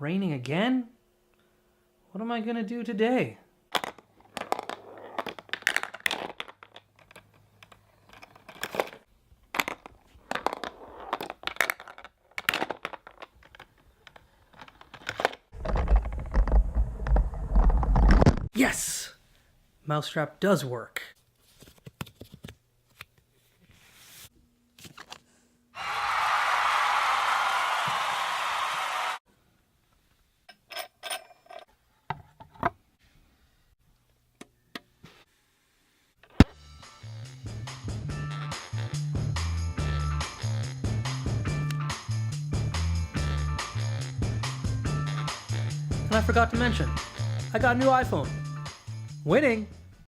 Raining again? What am I gonna do today? Yes! Mousetrap does work. And I forgot to mention, I got a new iPhone. Winning!